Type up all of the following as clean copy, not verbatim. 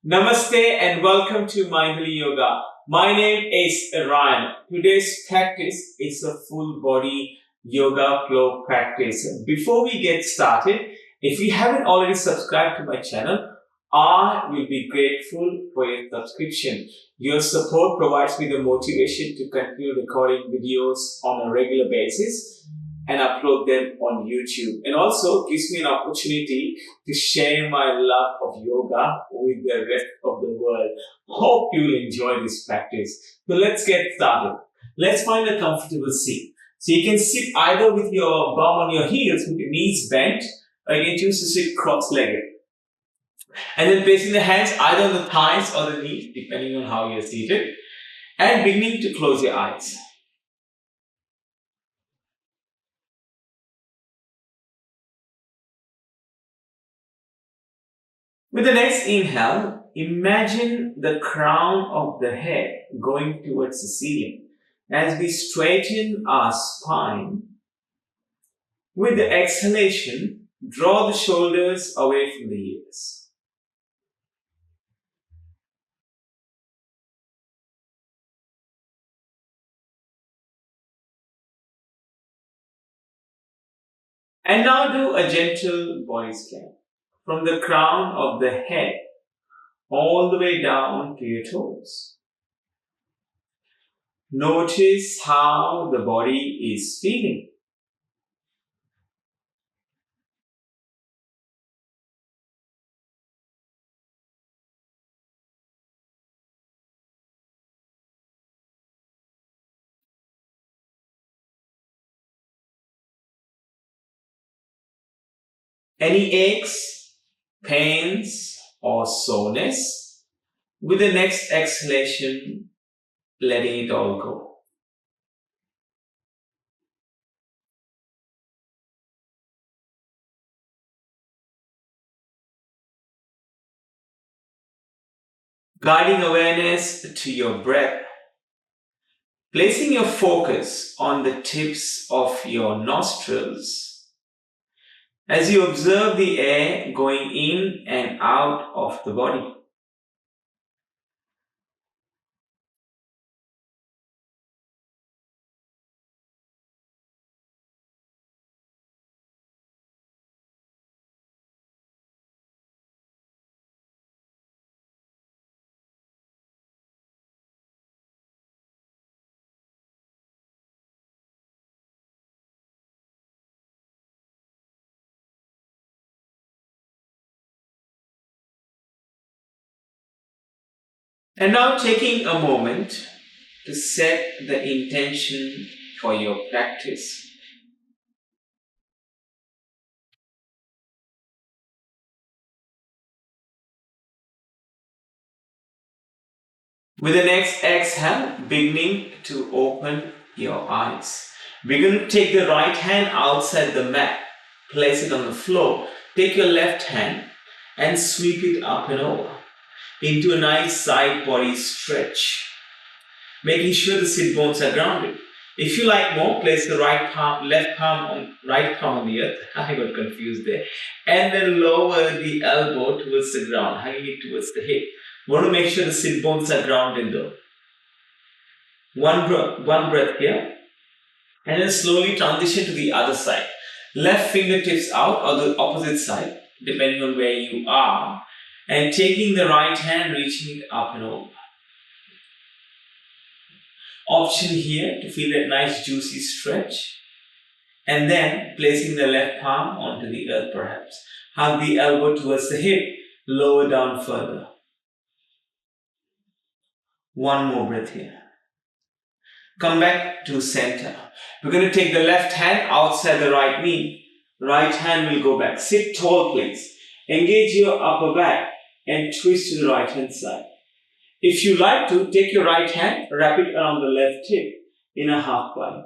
Namaste and welcome to Mindfully Yoga. My name is Ryan. Today's practice is a full body yoga flow practice. Before we get started, if you haven't already subscribed to my channel, I will be grateful for your subscription. Your support provides me the motivation to continue recording videos on a regular basis and upload them on YouTube. And also gives me an opportunity to share my love of yoga with the rest of the world. Hope you'll enjoy this practice. So let's get started. Let's find a comfortable seat. So you can sit either with your bum on your heels with your knees bent, or you can choose to sit cross-legged. And then placing the hands either on the thighs or the knees, depending on how you're seated, and beginning to close your eyes. With the next inhale, imagine the crown of the head going towards the ceiling as we straighten our spine. With the exhalation, draw the shoulders away from the ears. And now do a gentle body scan from the crown of the head all the way down to your toes. Notice how the body is feeling. Any aches, pains, or soreness? With the next exhalation, letting it all go. Guiding awareness to your breath, placing your focus on the tips of your nostrils as you observe the air going in and out of the body. And now taking a moment to set the intention for your practice. With the next exhale, beginning to open your eyes. We're going to take the right hand outside the mat, place it on the floor. Take your left hand and sweep it up and over into a nice side body stretch, making sure the sit bones are grounded. If you like more, place the right palm on the earth. I got confused there. And then lower the elbow towards the ground, hugging it towards the hip. Want to make sure the sit bones are grounded though. One breath here. And then slowly transition to the other side. Left fingertips out or the opposite side, depending on where you are. And taking the right hand, reaching it up and over. Option here to feel that nice juicy stretch. And then placing the left palm onto the earth perhaps. Hug the elbow towards the hip, lower down further. One more breath here. Come back to center. We're going to take the left hand outside the right knee. Right hand will go back. Sit tall, please. Engage your upper back and twist to the right hand side. If you like to, take your right hand, wrap it around the left hip in a half ply.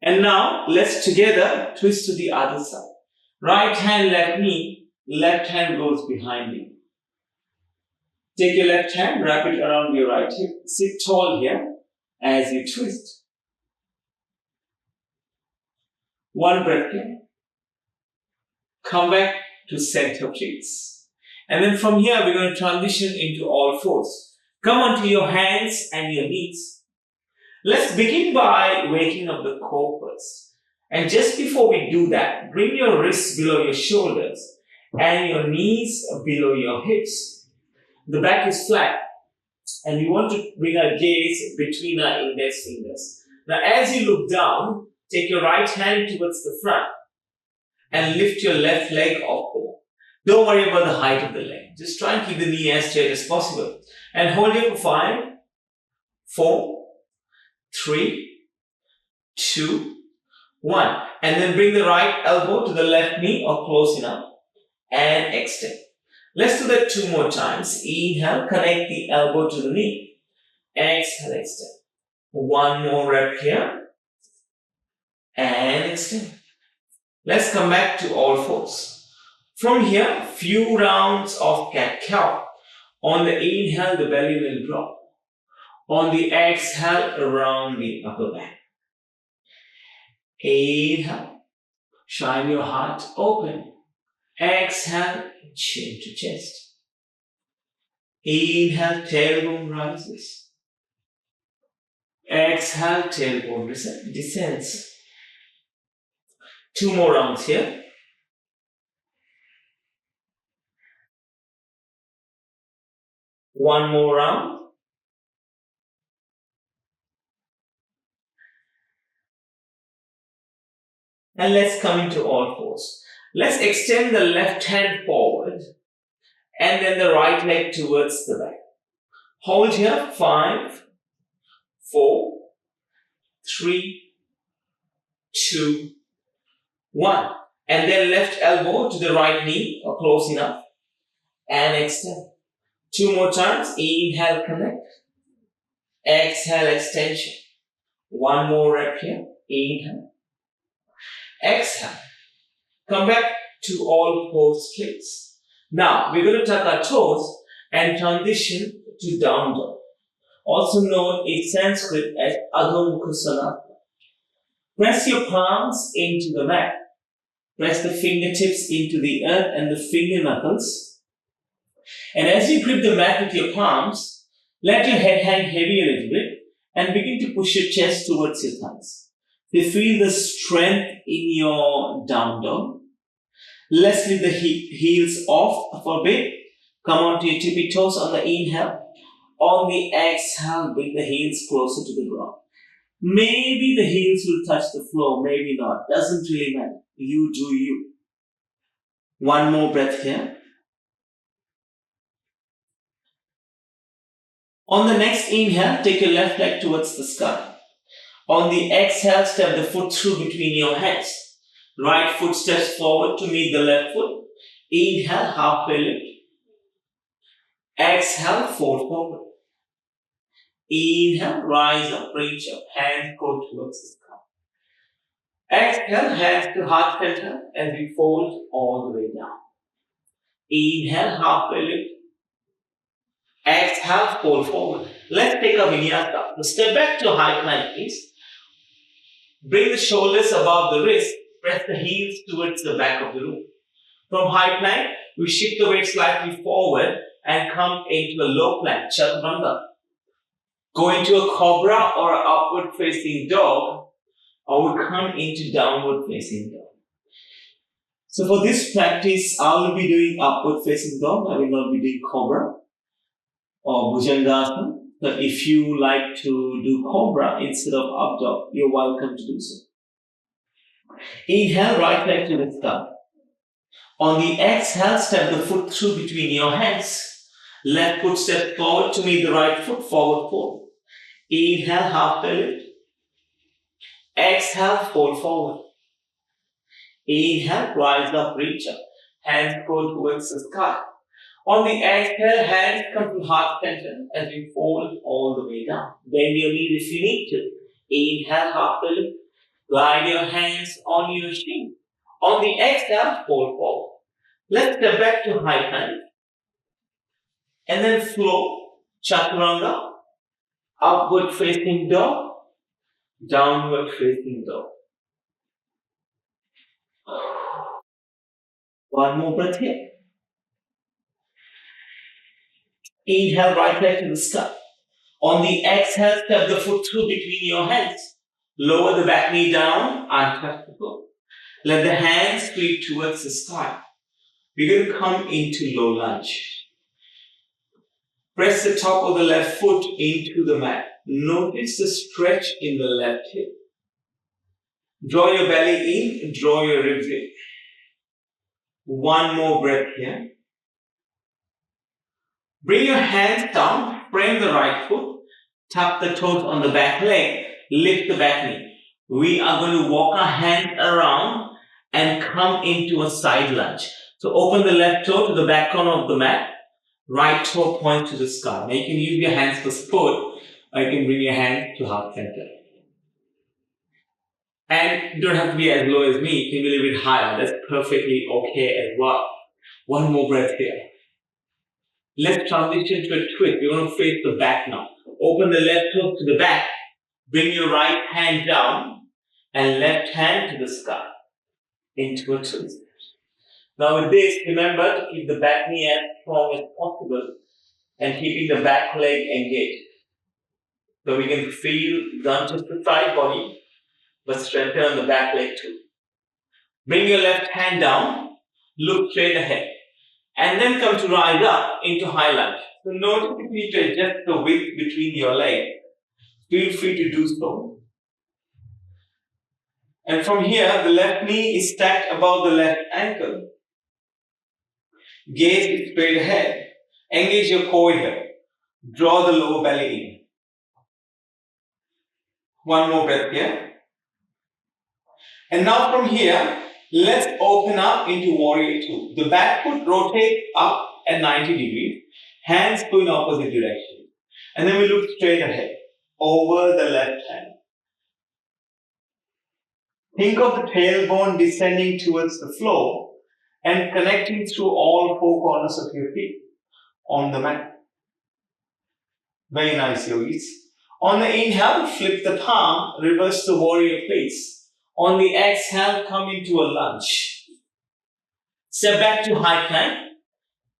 And now, let's together twist to the other side. Right hand, left knee, left hand goes behind you. Take your left hand, wrap it around your right hip. Sit tall here as you twist. One breath here. Come back to center, please. And then from here, we're going to transition into all fours. Come onto your hands and your knees. Let's begin by waking up the core first. And just before we do that, bring your wrists below your shoulders and your knees below your hips. The back is flat, and we want to bring our gaze between our index fingers. Now, as you look down, take your right hand towards the front and lift your left leg off the wall. Don't worry about the height of the leg. Just try and keep the knee as straight as possible. And hold it for 5, 4, 3, 2, 1. And then bring the right elbow to the left knee or close enough and extend. Let's do that 2 more times. Inhale, connect the elbow to the knee. Exhale, extend. 1 more rep here and extend. Let's come back to all fours. From here, few rounds of cat-cow. On the inhale, the belly will drop. On the exhale, around the upper back. Inhale, shine your heart open. Exhale, chin to chest. Inhale, tailbone rises. Exhale, tailbone descends. 2 more rounds here. One more round. And let's come into all fours. Let's extend the left hand forward and then the right leg towards the back. Hold here. 5, 4, 3, 2, 1. And then left elbow to the right knee or close enough and extend. 2 more times. Inhale, connect. Exhale, extension. 1 more rep here. Inhale. Exhale. Come back to all fours, please. Now, we're going to tuck our toes and transition to down dog, also known in Sanskrit as Adho Mukha Svanasana. Press your palms into the mat. Press the fingertips into the earth and the finger knuckles. And as you grip the mat with your palms, let your head hang heavy a little bit and begin to push your chest towards your thighs. You feel the strength in your down dog. Let's leave the heels off for a bit. Come onto your tippy toes on the inhale. On the exhale, bring the heels closer to the ground. Maybe the heels will touch the floor, maybe not. Doesn't really matter. You do you. 1 more breath here. On the next inhale, take your left leg towards the sky. On the exhale, step the foot through between your hands. Right foot steps forward to meet the left foot. Inhale, halfway lift. Exhale, fold forward. Inhale, rise up, reach up, hands go towards the sky. Exhale, hands to heart center as we fold all the way down. Inhale, halfway lift. Exhale, fold forward. Let's take a vinyasa. So step back to high plank, please. Bring the shoulders above the wrist. Press the heels towards the back of the room. From high plank, we shift the weight slightly forward and come into a low plank, chaturanga. Go into a cobra or an upward facing dog, or we come into downward facing dog. So for this practice, I will be doing upward facing dog. I will not be doing cobra or bhujangasana. But if you like to do cobra instead of up dog, you're welcome to do so. Inhale, right leg to the sky. On the exhale, step the foot through between your hands. Left foot step forward to meet the right foot, forward fold. Inhale, halfway lift. Exhale, fold forward. Inhale, rise up, reach up. Hands go towards the sky. On the exhale, hands come to heart center as we fold all the way down. Bend your knees if you need to. Inhale, halfway lift. Glide your hands on your shin. On the exhale, fold forward. Let's step back to high plank. And then flow, chaturanga, upward facing dog, downward facing dog. One more breath here. Inhale, right leg to the sky. On the exhale, step the foot through between your hands. Lower the back knee down and touch the floor. Let the hands sweep towards the sky. We're going to come into low lunge. Press the top of the left foot into the mat. Notice the stretch in the left hip. Draw your belly in, draw your ribs in. One more breath here. Bring your hands down, frame the right foot, tap the toes on the back leg, lift the back knee. We are going to walk our hands around and come into a side lunge. So open the left toe to the back corner of the mat, right toe point to the sky. Now you can use your hands for support, or you can bring your hand to heart center. And you don't have to be as low as me, you can be a little bit higher. That's perfectly okay as well. One more breath here. Let's transition to a twist. We're going to face the back now. Open the left toe to the back. Bring your right hand down and left hand to the sky. Into a twist. Now with this, remember to keep the back knee as strong as possible and keeping the back leg engaged. So we can feel not just the side body, but strengthen on the back leg too. Bring your left hand down, look straight ahead, and then come to rise up into high lunge. So notice if you need to adjust the width between your legs, feel free to do so. And from here, the left knee is stacked above the left ankle. Gaze is straight ahead. Engage your core here. Draw the lower belly in. One more breath here. And now from here, let's open up into Warrior 2. The back foot rotates up at 90 degrees. Hands go in opposite direction. And then we look straight ahead, over the left hand. Think of the tailbone descending towards the floor and connecting through all four corners of your feet on the mat. Very nice, yogis. On the inhale, flip the palm, reverse the warrior place. On the exhale, come into a lunge. Step back to high plank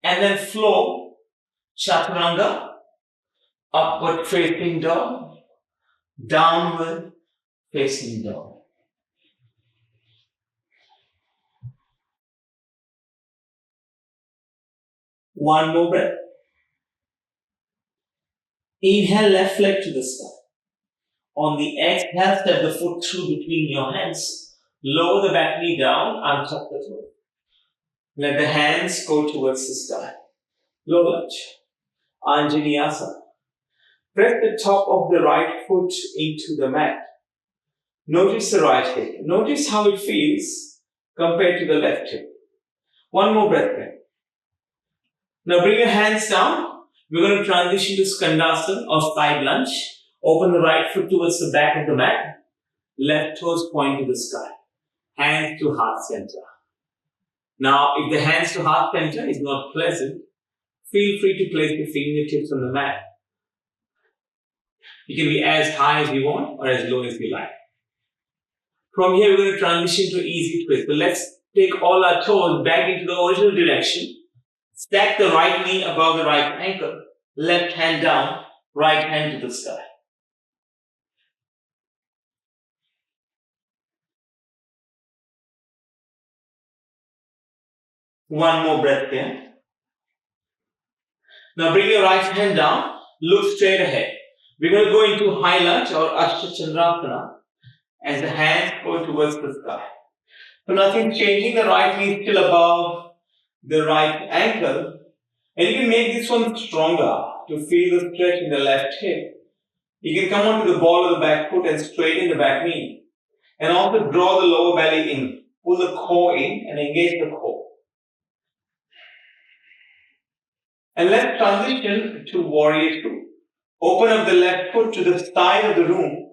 and then flow, chaturanga, upward facing dog, downward facing dog. One more breath. Inhale, left leg to the sky. On the exhale, step the foot through between your hands. Lower the back knee down and tuck the toe. Let the hands go towards the sky. Low lunge. Vinyasa. Press the top of the right foot into the mat. Notice the right hip. Notice how it feels compared to the left hip. One more breath there. Now bring your hands down. We're going to transition to Skandasana or side lunge. Open the right foot towards the back of the mat. Left toes point to the sky. Hands to heart center. Now, if the hands to heart center is not pleasant, feel free to place the fingertips on the mat. You can be as high as you want or as low as you like. From here, we're going to transition to easy twist. So let's take all our toes back into the original direction. Stack the right knee above the right ankle. Left hand down, right hand to the sky. One more breath there. Now bring your right hand down, look straight ahead. We're going to go into high lunge or Ashtachandrasana as the hands go towards the sky. So nothing's changing, the right knee is still above the right ankle. And you can make this one stronger to feel the stretch in the left hip. You can come onto the ball of the back foot and straighten the back knee. And also draw the lower belly in. Pull the core in and engage the core. And let's transition to Warrior 2. Open up the left foot to the side of the room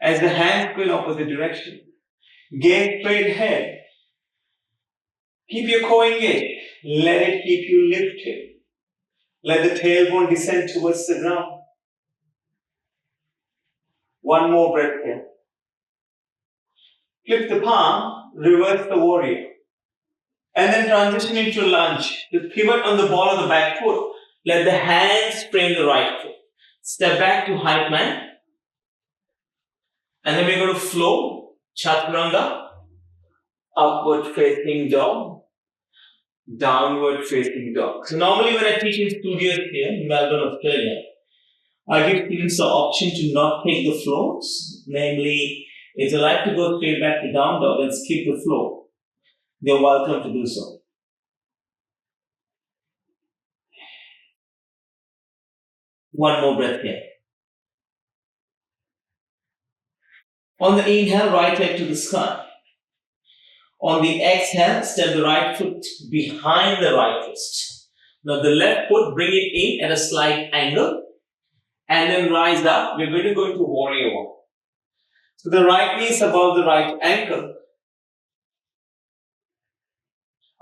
as the hands go in opposite direction. Gaze straight ahead. Keep your core engaged. Let it keep you lifted. Let the tailbone descend towards the ground. One more breath here. Flip the palm, reverse the warrior. And then transition into lunge. The pivot on the ball of the back foot. Let the hands frame the right foot. Step back to high plank. And then we're going to flow. Chaturanga. Upward facing dog. Downward facing dog. So normally when I teach in studios here in Melbourne, Australia, I give students the option to not take the flows. Namely, if they like to go straight back to down dog and skip the flow, they're welcome to do so. One more breath here. On the inhale, right leg to the sky. On the exhale, step the right foot behind the right wrist. Now the left foot, bring it in at a slight angle and then rise up. We're going to go into warrior one. So the right knee is above the right ankle.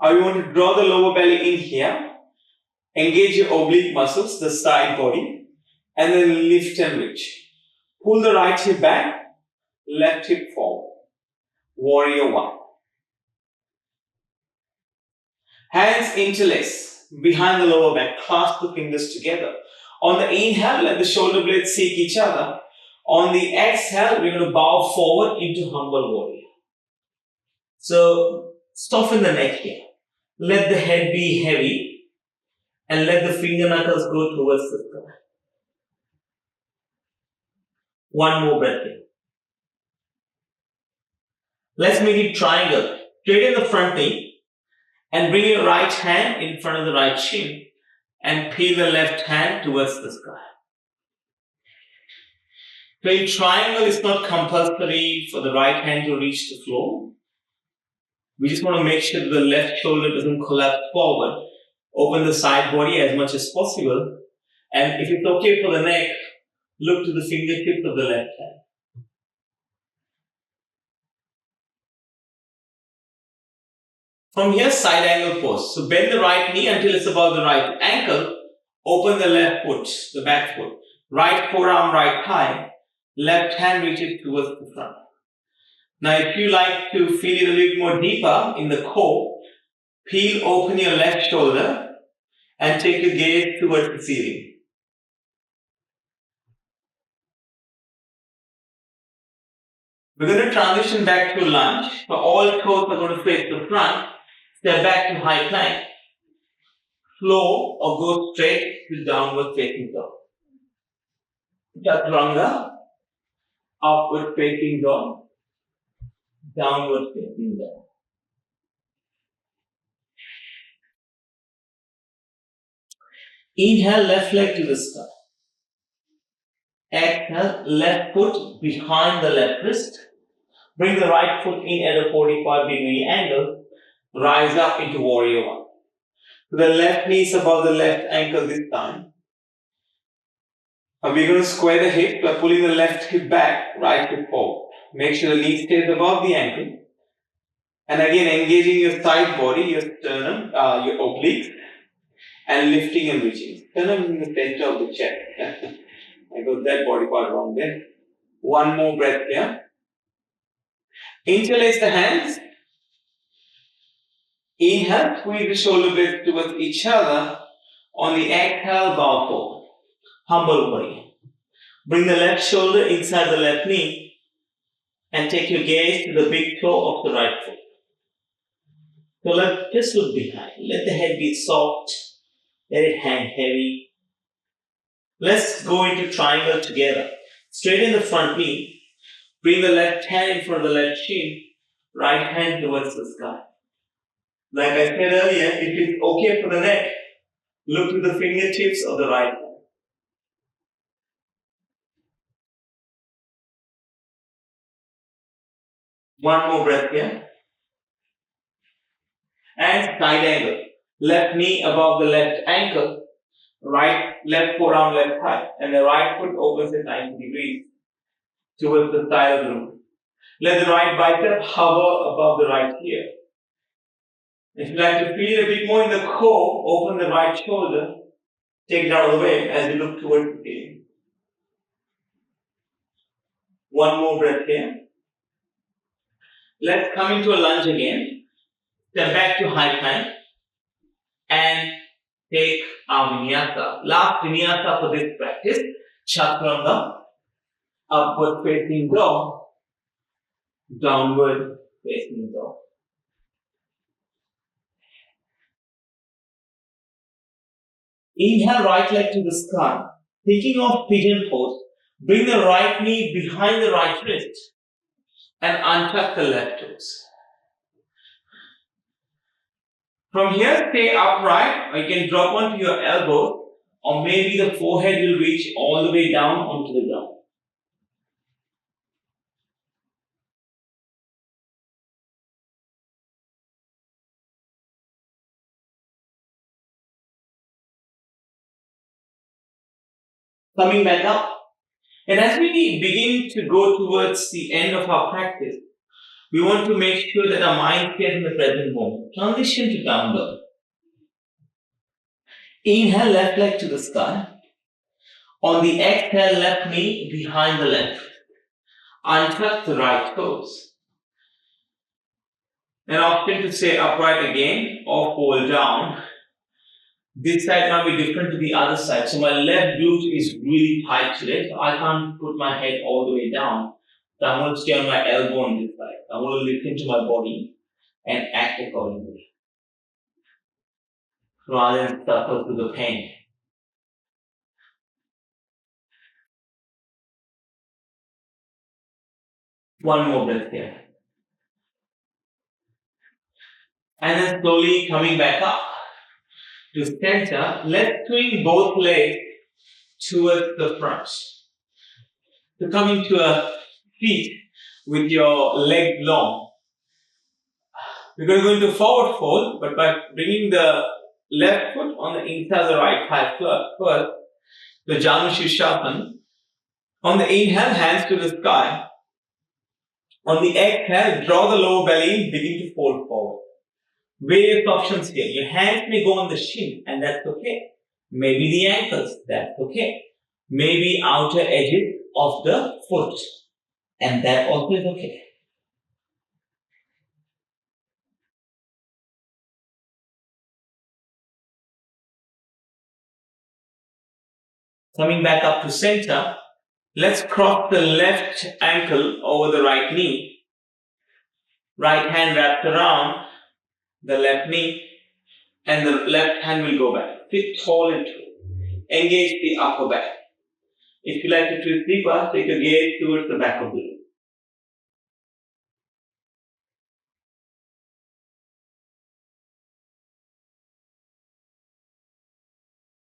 I want to draw the lower belly in here. Engage your oblique muscles, the side body, and then lift and reach. Pull the right hip back, left hip forward. Warrior one. Hands interlace behind the lower back. Clasp the fingers together. On the inhale, let the shoulder blades seek each other. On the exhale, we're going to bow forward into humble warrior. So, soften the neck here. Let the head be heavy and let the finger knuckles go towards the sky. One more breath here. Let's make it triangle. Straighten the front knee and bring your right hand in front of the right shin and peel the left hand towards the sky. So in triangle, it's not compulsory for the right hand to reach the floor. We just want to make sure the left shoulder doesn't collapse forward. Open the side body as much as possible. And if it's okay for the neck, look to the fingertips of the left hand. From here, side angle pose. So bend the right knee until it's above the right ankle. Open the left foot, the back foot. Right forearm, right thigh. Left hand reaches towards the front. Now, if you like to feel it a little more deeper in the core, peel open your left shoulder and take your gaze towards the ceiling. We're going to transition back to lunge. So all toes are going to face the front. Step back to high plank. Flow or go straight to downward facing dog. Chaturanga. Upward facing dog. Downward facing dog. Inhale, left leg to the sky. Exhale, left foot behind the left wrist. Bring the right foot in at a 45-degree angle. Rise up into warrior one. The left knee is above the left ankle this time. And we're going to square the hip by pulling the left hip back, right hip forward. Make sure the knee stays above the ankle. And again, engaging your side body, your sternum, your obliques, and lifting and reaching. Sternum in the center of the chest. I got that body part wrong there. One more breath here. Interlace the hands. Inhale, squeeze the shoulder blades towards each other. On the exhale, bow forward. Humble warrior. Bring the left shoulder inside the left knee and take your gaze to the big toe of the right foot. So just look behind. Let the head be soft. Let it hang heavy. Let's go into triangle together. Straighten the front knee. Bring the left hand in front of the left shin. Right hand towards the sky. Like I said earlier, if it's okay for the neck, look to the fingertips of the right hand. One more breath here. And side angle. Left knee above the left ankle. Left forearm, left thigh. And the right foot opens at 90 degrees towards the side of the room. Let the right bicep hover above the right ear. If you like to feel a bit more in the core, open the right shoulder. Take it out of the way as you look towards the ceiling. One more breath here. Let's come into a lunge again. Step back to high plank and take our vinyasa. Last vinyasa for this practice, chaturanga, upward facing dog, downward facing dog. Inhale, right leg to the sky. Taking off pigeon pose, bring the right knee behind the right wrist and untuck the left toes. From here, stay upright, or you can drop onto your elbow, or maybe the forehead will reach all the way down onto the ground. Coming back up. And as we begin to go towards the end of our practice, we want to make sure that our mind stays in the present moment. Transition to down dog. Inhale, left leg to the sky. On the exhale, left knee behind the left. Untuck the right toes. An option to stay upright again or fall down. This side might be different to the other side. So my left glute is really tight today, so I can't put my head all the way down. So I'm going to stay on my elbow on this side. I'm going to lift into my body and act accordingly, rather than suffer through the pain. One more breath here. And then slowly coming back up to center. Let's swing both legs towards the front. So coming to a seat with your leg long. We're going to go into forward fold, but by bringing the left foot on the inside of the right thigh first, the Janushirshasana. On the inhale, hands to the sky. On the exhale, draw the lower belly in, begin to fold forward. Various options here. Your hands may go on the shin, and that's okay. Maybe the ankles, that's okay. Maybe outer edges of the foot, and that also is okay. Coming back up to center, let's cross the left ankle over the right knee. Right hand wrapped around the left knee, and the left hand will go back. Sit tall and true. Engage the upper back. If you like to twist deeper, take a gaze towards the back of the room.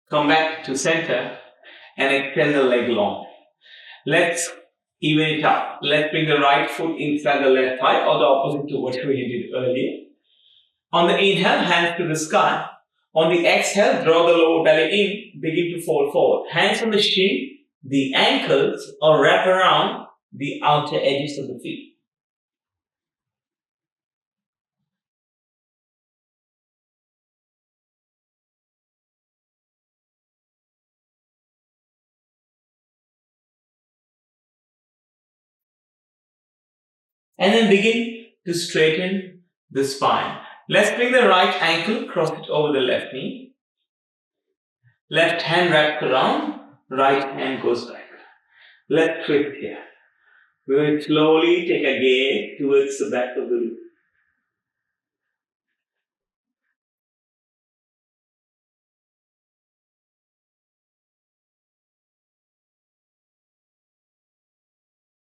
Come back to center and extend the leg long. Let's even it up. Let's bring the right foot inside the left thigh, or the opposite to whatever you did earlier. On the inhale, hands to the sky. On the exhale, draw the lower belly in, begin to fold forward. Hands on the shin, the ankles, or wrap around the outer edges of the feet. And then begin to straighten the spine. Let's bring the right ankle, cross it over the left knee. Left hand wrapped around, right hand goes back. Let's twist here. We will slowly take a gaze towards the back of the room.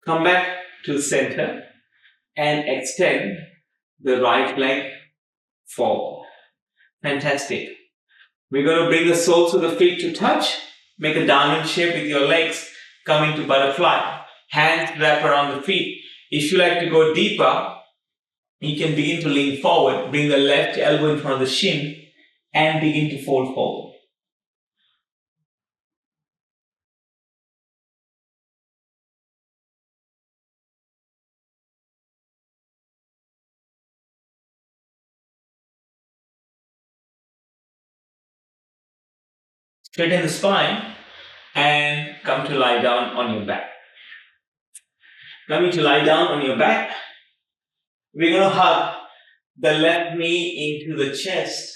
Come back to the center and extend the right leg forward. Fantastic. We're going to bring the soles of the feet to touch. Make a diamond shape with your legs coming to butterfly. Hands wrap around the feet. If you like to go deeper, you can begin to lean forward. Bring the left elbow in front of the shin and begin to fold forward. Straighten the spine and come to lie down on your back. Coming to lie down on your back, we're going to hug the left knee into the chest.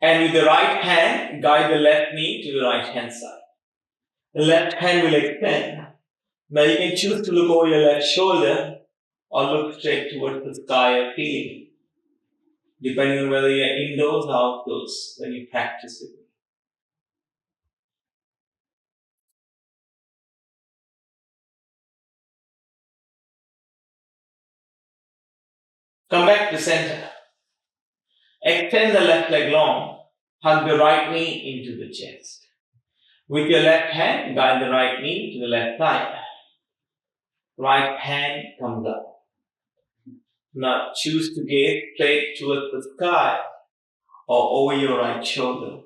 And with the right hand, guide the left knee to the right hand side. The left hand will extend. Now you can choose to look over your left shoulder or look straight towards the sky or ceiling, depending on whether you're indoors or outdoors when you practice it. Come back to center. Extend the left leg long. Hug the right knee into the chest. With your left hand, guide the right knee to the left side. Right hand comes up. Now choose to gaze straight towards the sky or over your right shoulder.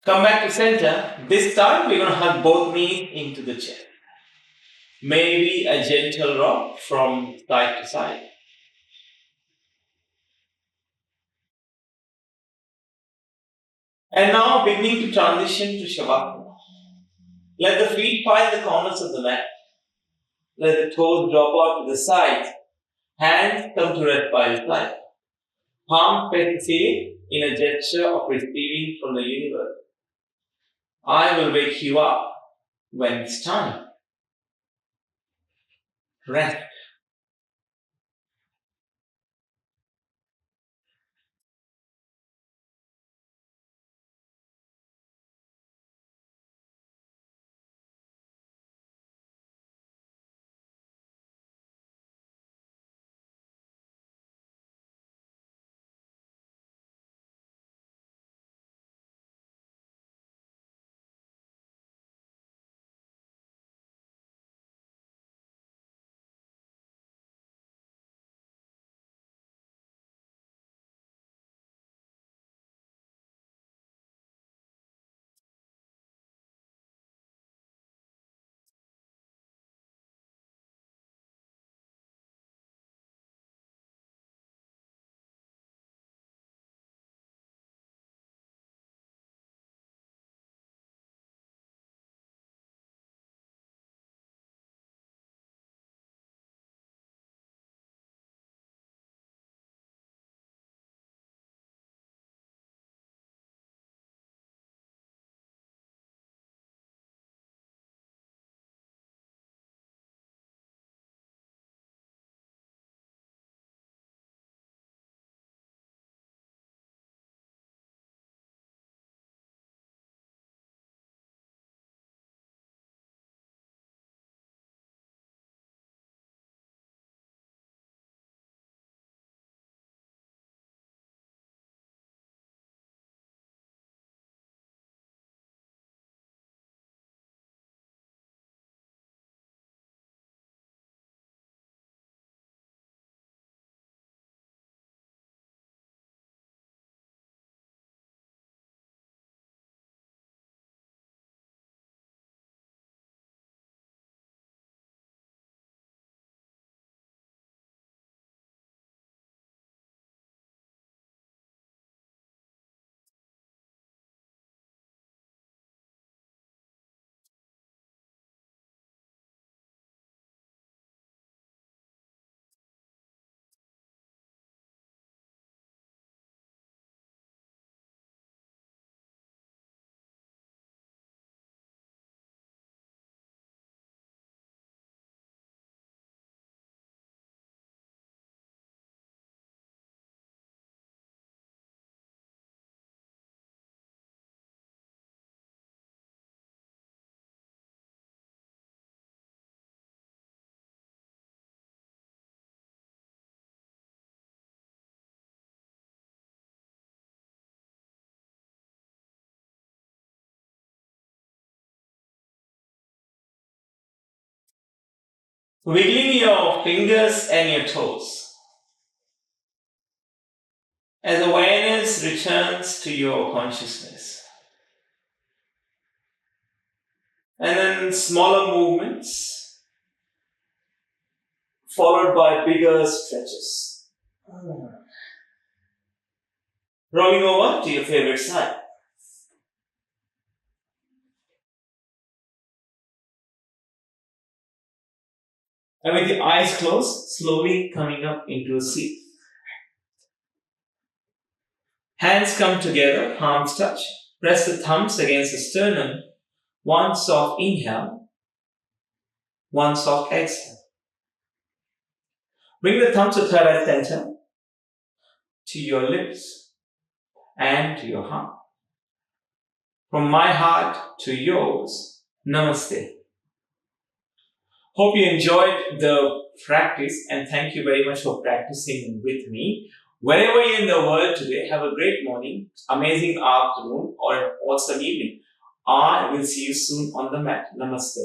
Come back to center. This time we're going to hug both knees into the chest. Maybe a gentle rock from side to side. And now beginning to transition to Shavasana. Let the feet find the corners of the mat. Let the toes drop out to the sides. Hands come to rest by the side. Palms face the ceiling in a gesture of receiving from the universe. I will wake you up when it's time. Rest. Wiggling your fingers and your toes as awareness returns to your consciousness. And then smaller movements followed by bigger stretches. Rolling over to your favorite side. And with your eyes closed, slowly coming up into a seat. Hands come together, palms touch. Press the thumbs against the sternum. One soft inhale, one soft exhale. Bring the thumbs to third eye center, to your lips, and to your heart. From my heart to yours, Namaste. Hope you enjoyed the practice and thank you very much for practicing with me. Wherever you're in the world today, have a great morning, amazing afternoon, or an awesome evening. I will see you soon on the mat. Namaste.